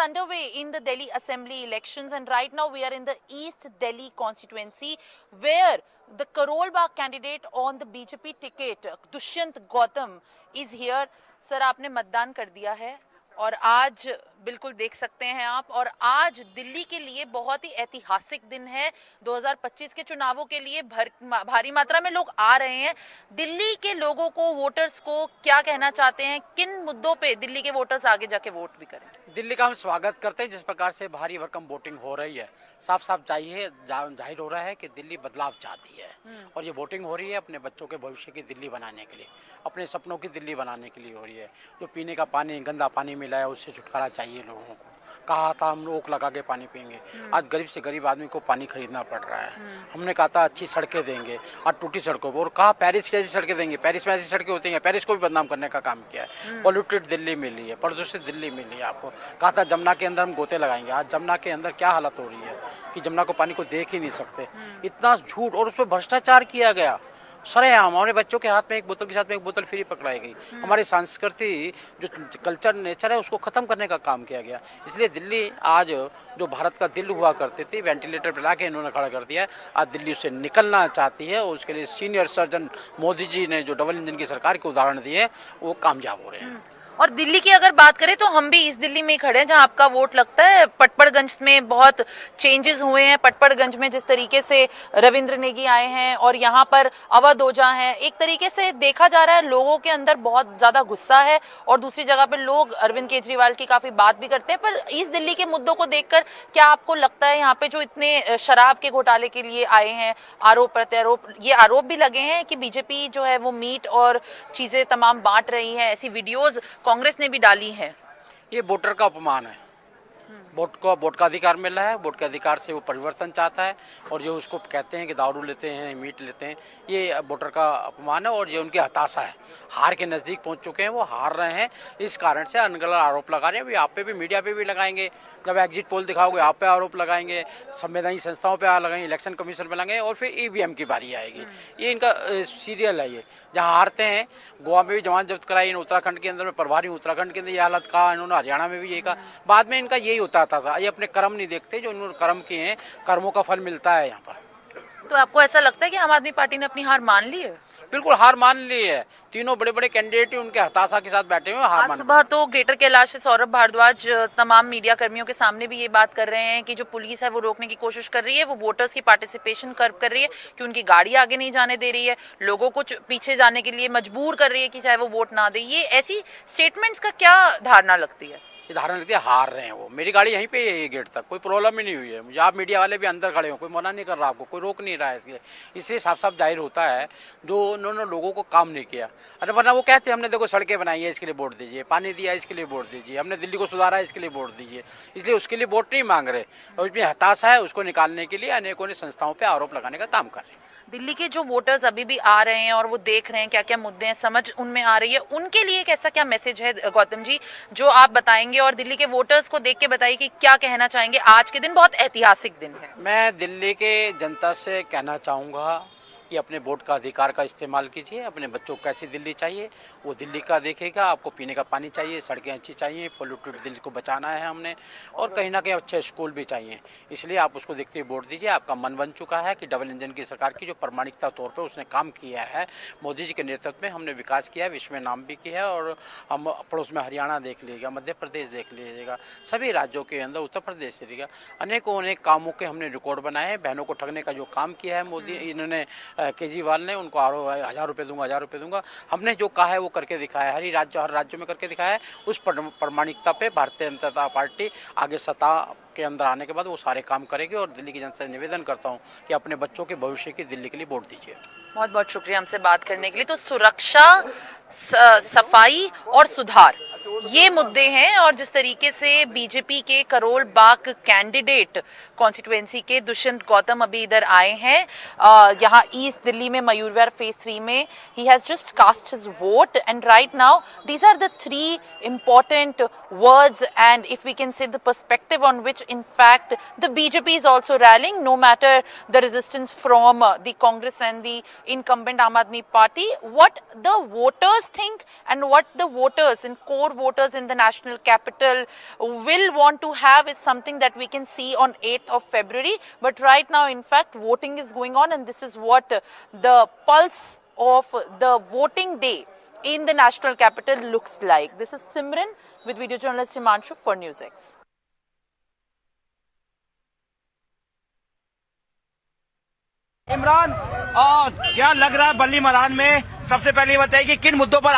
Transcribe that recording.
underway in the Delhi Assembly elections, and right now we are in the East Delhi constituency where the Karol Bagh candidate on the BJP ticket, Dushyant Gautam, is here. Sir, आपने मतदान कर दिया है और आज बिल्कुल देख सकते हैं आप, और आज दिल्ली के लिए बहुत ही ऐतिहासिक दिन है। 2025 के चुनावों के लिए भारी मात्रा में लोग आ रहे हैं। दिल्ली के लोगों को, वोटर्स को क्या कहना चाहते हैं, किन मुद्दों पे दिल्ली के वोटर्स आगे जाके वोट भी करें? दिल्ली का हम स्वागत करते हैं। जिस प्रकार से भारी भरकम वोटिंग हो रही है, साफ साफ जाहिर हो रहा है कि दिल्ली बदलाव चाहती है। और ये वोटिंग हो रही है अपने बच्चों के भविष्य की दिल्ली बनाने के लिए, अपने सपनों की दिल्ली बनाने के लिए हो रही है। जो पीने का पानी, गंदा पानी मिला है, उससे छुटकारा चाहिए लोगों को। कहा था हम रोक लगा के पानी पिएंगे, आज गरीब से गरीब आदमी को पानी खरीदना पड़ रहा है। हमने कहा था अच्छी सड़कें देंगे, आज टूटी सड़कों पर, और कहा पेरिस जैसी सड़कें देंगे। पेरिस में ऐसी सड़कें होती हैं, पेरिस को भी बदनाम करने का काम किया है। पॉल्यूटेड दिल्ली मिली है, प्रदूषित दिल्ली मिली है। आपको कहा था जमुना के अंदर हम गोते लगाएंगे, आज जमुना के अंदर क्या हालत हो रही है कि जमुना को पानी को देख ही नहीं सकते। इतना झूठ, और उसमें भ्रष्टाचार किया गया सरेआम। हमारे बच्चों के हाथ में एक बोतल के साथ में एक बोतल फ्री पकड़ाई गई। हमारी संस्कृति, जो कल्चर नेचर है, उसको खत्म करने का काम किया गया। इसलिए दिल्ली आज जो भारत का दिल हुआ करती थी, वेंटिलेटर पर लाके इन्होंने खड़ा कर दिया है। आज दिल्ली उससे निकलना चाहती है, और उसके लिए सीनियर सर्जन मोदी जी ने जो डबल इंजन की सरकार के उदाहरण दिए, वो कामयाब हो रहे हैं। और दिल्ली की अगर बात करें तो हम भी इस दिल्ली में ही खड़े हैं जहां आपका वोट लगता है। पटपड़गंज में बहुत चेंजेस हुए हैं। पटपड़गंज में जिस तरीके से रविंद्र नेगी आए हैं और यहाँ पर अवध ओझा हैं, एक तरीके से देखा जा रहा है लोगों के अंदर बहुत ज्यादा गुस्सा है, और दूसरी जगह पर लोग अरविंद केजरीवाल की काफी बात भी करते हैं। पर इस दिल्ली के मुद्दों को देखकर क्या आपको लगता है यहाँ पे जो इतने शराब के घोटाले के लिए आए हैं, आरोप प्रत्यारोप, ये आरोप भी लगे हैं कि बीजेपी जो है वो मीट और चीजें तमाम बांट रही है, ऐसी वीडियोज कांग्रेस ने भी डाली है? ये वोटर का अपमान है। वोट का अधिकार मिल रहा है, वोट के अधिकार से वो परिवर्तन चाहता है, और जो उसको कहते हैं कि दारू लेते हैं, मीट लेते हैं, ये वोटर का अपमान है। और ये उनकी हताशा है, हार के नजदीक पहुंच चुके हैं, वो हार रहे हैं। इस कारण से अनगढ़ आरोप लगा रहे हैं। आप पे भी, मीडिया पे भी लगाएंगे, जब एग्जिट पोल दिखाओगे आप पे आरोप लगाएंगे, संवैधानिक संस्थाओं पे लगाएंगे, इलेक्शन कमीशन पे लगाएंगे, और फिर ईवीएम की बारी आएगी। ये इनका सीरियल है। ये जहाँ हारते हैं, गोवा में भी जमानत जब्त कराई, उत्तराखंड के अंदर में प्रभारी, उत्तराखंड के अंदर ये हालत कहा इन्होंने, हरियाणा में भी यही कहा। बाद में इनका यही होता था, ये अपने कर्म नहीं देखते, जो इन्होंने कर्म किए हैं, कर्मों का फल मिलता है यहाँ पर। तो आपको ऐसा लगता है कि आम आदमी पार्टी ने अपनी हार मान ली है? बिल्कुल हार मान ली है। तीनों बड़े बड़े कैंडिडेट उनके हताशा के साथ बैठे हुए हार मान। सुबह तो ग्रेटर कैलाश से सौरभ भारद्वाज तमाम मीडिया कर्मियों के सामने भी ये बात कर रहे हैं कि जो पुलिस है वो रोकने की कोशिश कर रही है, वो वोटर्स की पार्टिसिपेशन कर रही है, कि उनकी गाड़ी आगे नहीं जाने दे रही है, लोगों को पीछे जाने के लिए मजबूर कर रही है कि चाहे वो वोट ना दे। ये ऐसी स्टेटमेंट्स का क्या धारणा लगती है? धारणा लगती है हार रहे हैं वो। मेरी गाड़ी यहीं पे है, ये गेट तक, कोई प्रॉब्लम ही नहीं हुई है मुझे। आप मीडिया वाले भी अंदर खड़े हो, कोई मना नहीं कर रहा आपको, कोई रोक नहीं रहा है। इसलिए साफ साफ जाहिर होता है जो उन्होंने लोगों को काम नहीं किया। अरे वरना वो कहते हैं हमने देखो सड़कें बनाई है, इसके लिए वोट दीजिए, पानी दिया इसके लिए वोट दीजिए, हमने दिल्ली को सुधारा है इसके लिए वोट दीजिए। इसलिए उसके लिए वोट नहीं मांग रहे, और उसमें हताशा है, उसको निकालने के लिए अनेकों ने संस्थाओं पर आरोप लगाने का काम कर रहे हैं। दिल्ली के जो वोटर्स अभी भी आ रहे हैं और वो देख रहे हैं क्या क्या मुद्दे हैं, समझ उनमें आ रही है, उनके लिए एक ऐसा क्या मैसेज है गौतम जी जो आप बताएंगे, और दिल्ली के वोटर्स को देख के बताइए कि क्या कहना चाहेंगे? आज के दिन बहुत ऐतिहासिक दिन है। मैं दिल्ली के जनता से कहना चाहूँगा कि अपने वोट का अधिकार का इस्तेमाल कीजिए। अपने बच्चों को कैसी दिल्ली चाहिए वो दिल्ली का देखेगा। आपको पीने का पानी चाहिए, सड़कें अच्छी चाहिए, पोल्यूटेड दिल्ली को बचाना है हमने, और कहीं ना कहीं अच्छे स्कूल भी चाहिए। इसलिए आप उसको देखते हुए वोट दीजिए। आपका मन बन चुका है कि डबल इंजन की सरकार की जो प्रामाणिकता तौर पर उसने काम किया है, मोदी जी के नेतृत्व में हमने विकास किया है, विश्व में नाम भी किया है। और हम पड़ोस में हरियाणा देख लीजिएगा, मध्य प्रदेश देख लीजिएगा, सभी राज्यों के अंदर, उत्तर प्रदेश से देखिएगा, अनेक कामों के हमने रिकॉर्ड बनाए हैं। बहनों को ठगने का जो काम किया है मोदी इन्होंने, केजरीवाल ने, उनको 1000 रुपये दूंगा, 1000 रुपये दूंगा, हमने जो कहा है वो करके दिखाया है। हर राज्य में करके दिखाया है। उस प्रामाणिकता पे भारतीय जनता पार्टी आगे सत्ता के अंदर आने के बाद वो सारे काम करेगी। और दिल्ली की जनता से निवेदन करता हूँ कि अपने बच्चों के भविष्य की दिल्ली के लिए वोट दीजिए। बहुत बहुत शुक्रिया हमसे बात करने के लिए। तो सुरक्षा, सफाई और सुधार, ये मुद्दे हैं, और जिस तरीके से बीजेपी के करोल बाग कैंडिडेट कॉन्स्टिट्यूएंसी के दुष्यंत गौतम अभी इधर आए हैं, यहाँ ईस्ट दिल्ली में मयूर विहार फेज 3 में, he has just cast his vote, and right now these are the 3 important words, and if we can say the perspective on which in fact the BJP is also rallying, no matter the resistance from the Congress and the incumbent Aam Aadmi Party, what the voters think and what the voters in core voters voters in the national capital will want to have is something that we can see on 8th of February. But right now, in fact, voting is going on, and this is what the pulse of the voting day in the national capital looks like. This is Simran with video journalist Himanshu for NewsX. Imran, क्या लग रहा है बल्ली मैदान में? सबसे पहले बताइए कि किन मुद्दों पर